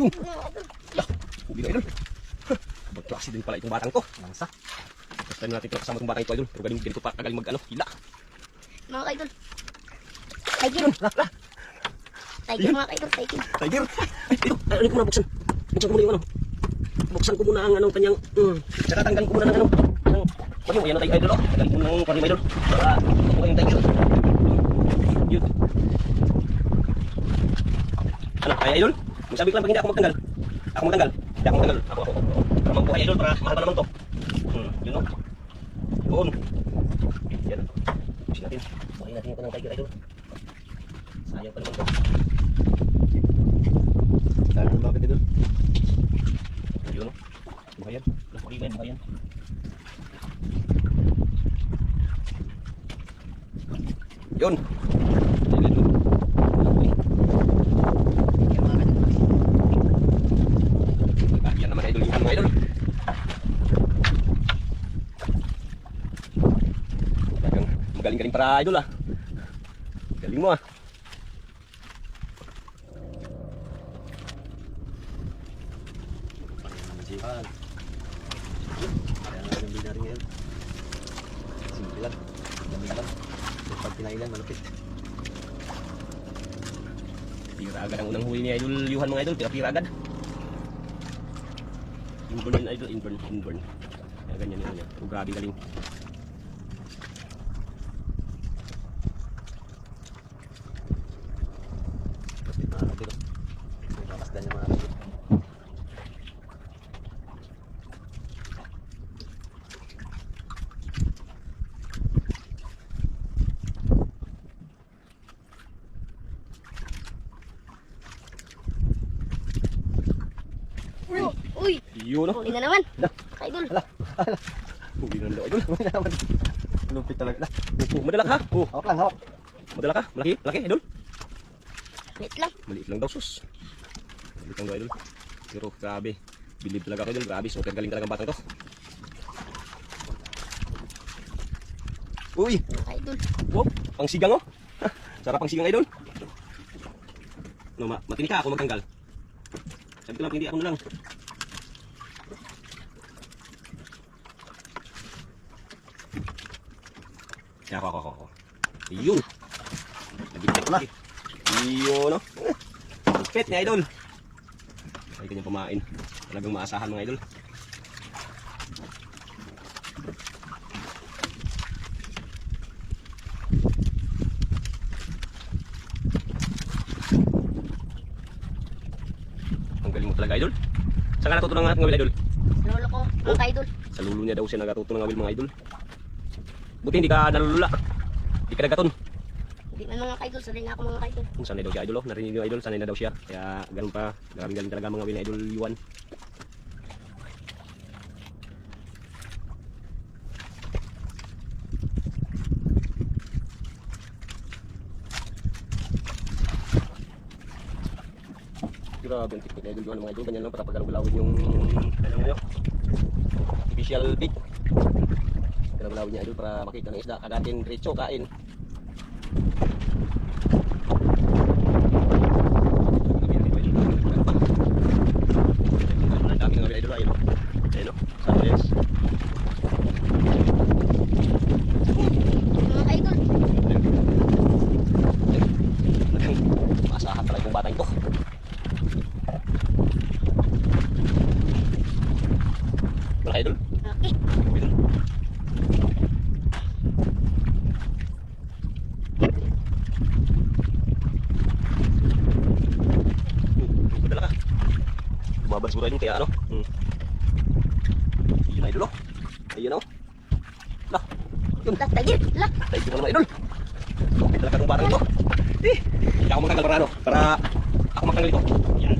Yung. Lah, ubi ka idol. Magklase din pala itong batang to. Langsa. First time natin kasama itong batang ito idol. Pero galing ganito pa kagaling mag ano, hila. Mga kaidol. Tiger. Tiger mga kaidol, tiger. Tiger. Ay, ito. Ano ko muna buksan. Buksan ko muna yung ano. Buksan ko muna ang anong kanyang saka tanggalin ko muna ng ano. Ano, ayan na tayo idol. Tanggalin ko muna ng panim idol. Para makuha yung tiger. Yun. Ano, kaya idol? Sabi ko lang pag hindi ako magtanggal. Ako magtanggal. Hindi ako magtanggal. Ako. Para magbuhay idol, para mahal pa naman to. Yun o. Yun. Yan. Pusin natin. Buhay natin yung kanang tiger idol. Sayang pa naman to. Sayang pa bakit idol. Yun o. Buhay yan. Buhay yan. Buhay yan. Yun. Yan naman idol yung mga idol. Magaling-galing para idol ah. Galing mo ah. Sihan. Ayan na yung binari ngayon. Simple lang. Dami lang. Pag pinailan, malupit. Pira agad ang unang huli ni idol Yuhan mga idol. Pira agad. Inburn idol, inburn. Kaya ganyan yun. Oh, grabe galing. Kapit mga kapit. May kakasdan niya mga kapit. Uy! Yun o. Huli na naman. Kaidol. Huli na daw idol. Huli na naman. Lupit talaga. Madala ka? Oh. Hawak lang, hawak. Madala ka? Malaki? Malaki idol? Wait lang. Maliit lang daw sus. Maliit lang daw idol. Pero grabe. Bilib talaga ako idol. Grabe. Super galing talaga ang batang to. Uy! Kaidol. Wow! Pang sigang oh. Sarap pang sigang idol. No, matinik ka ako magtanggal. Sabi ko lang, hindi ako na lang. Kaya ako. Yun. Nagipit na. Yun no. Pet ni idol. Ay kanyang pamain. Talagang maasahan mga idol. Ang galing mo talaga idol. Saan ka natuto ng ngawil idol? Lolo ko. Mga kaidol. Sa lulo niya daw siya natuto ng ngawil mga idol. Buti hindi ka nalulula. Hindi ka nagaton. Hindi na mga kaidol. Sanay na ako mga kaidol. Kung sanay daw siya idol, narinig yung idol, sanay na daw siya. Kaya ganun pa, galing talaga mga ngawil na idol Yuan. Grabe ang technique na idol Yuan mga idol. Ganyan lang para pagalaw-galawin yung artificial bait. Galawin niya idol para makita ng isda. Kagatin diretso kain. Dami ng idol ayun. Ayun no. Saan yes? Mga kaidol. Maasahan pala yung batang ito. Wala idol. Okay. Padala ka. Bumabal siguro yun kaya ano. Yun idol oh. Ayun oh. Lah. Yun. Lah, tiger. Lah. Tayo ko naman idol. Okay talaga itong batang ito. Hindi ako magtanggal para ano. Para ako magtanggal ito. Yan.